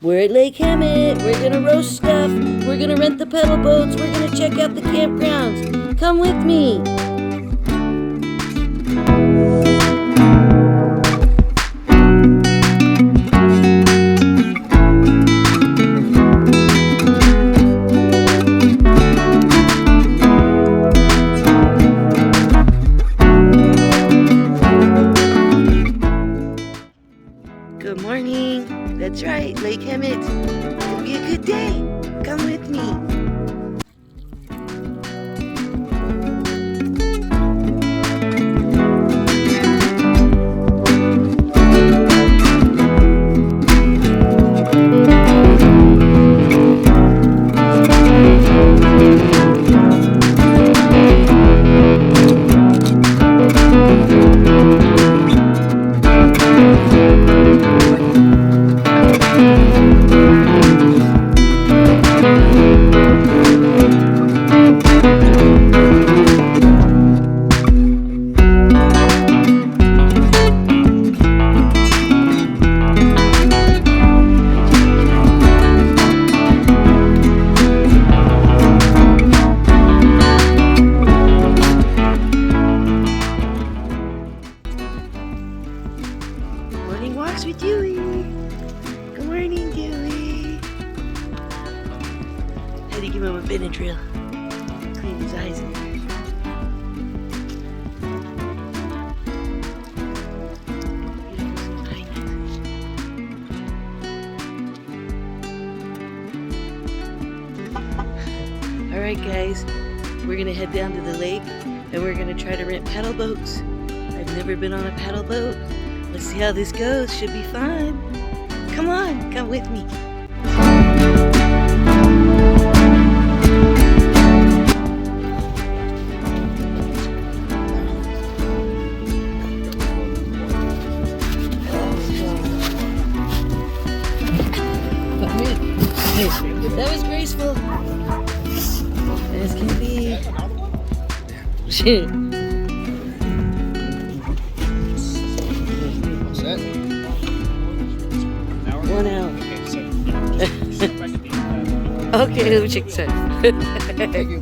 We're at Lake Hemet. We're gonna roast stuff. We're gonna rent the pedal boats. We're gonna check out the campgrounds. Come with me. Good morning. That's right, Lake Hemet. It's gonna be a good day. Come with me. Morning walks with Dewey. Good morning, Dewey. Had to give him a Benadryl. Clean his eyes in there. Alright guys, we're gonna head down to the lake and we're gonna try to rent paddle boats. I've never been on a paddle boat. Let's see how this goes. Should be fun. Come on, come with me. That was graceful. As can be. Shit. Set. 1 hour. Okay, let me check this out. Thank you.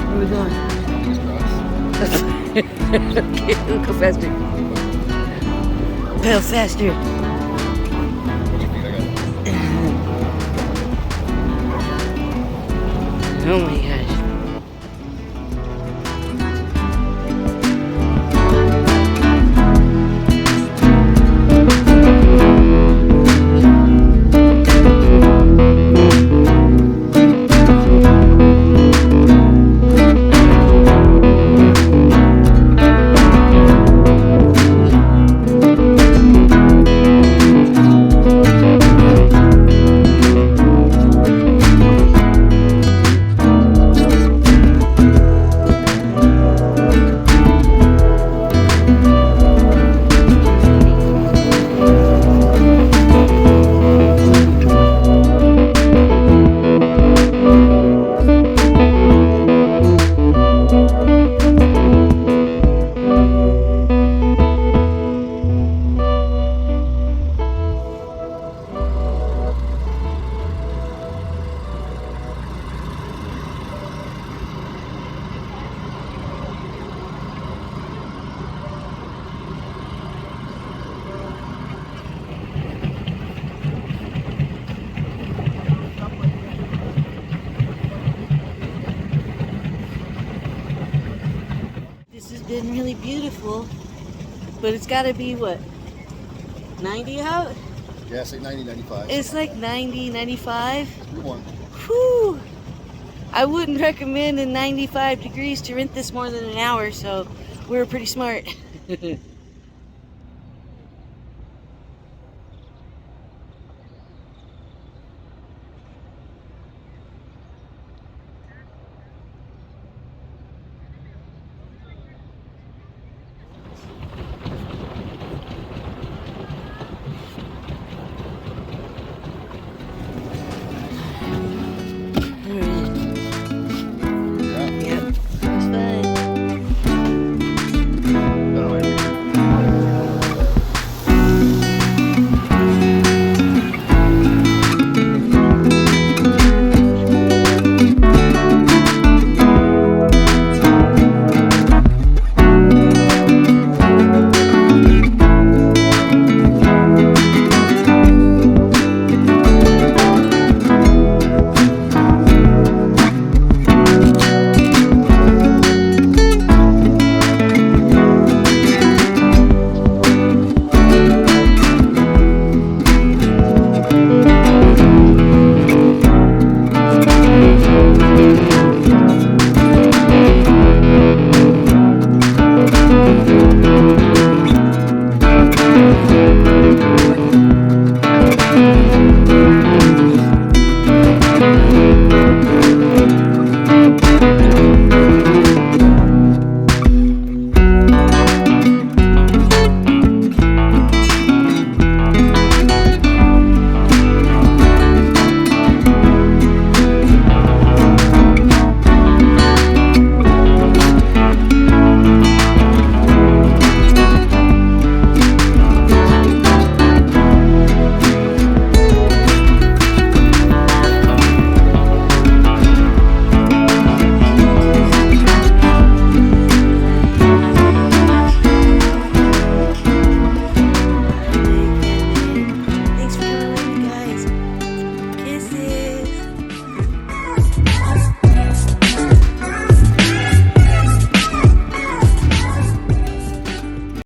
Where are we going? Okay, we'll go faster. Pedal faster. Oh my gosh. This has been really beautiful, but it's got to be what, 90 out? Yeah, say 90, 95. It's like 90, 95. One. Whew. I wouldn't recommend in 95 degrees to rent this more than an hour, so we were pretty smart.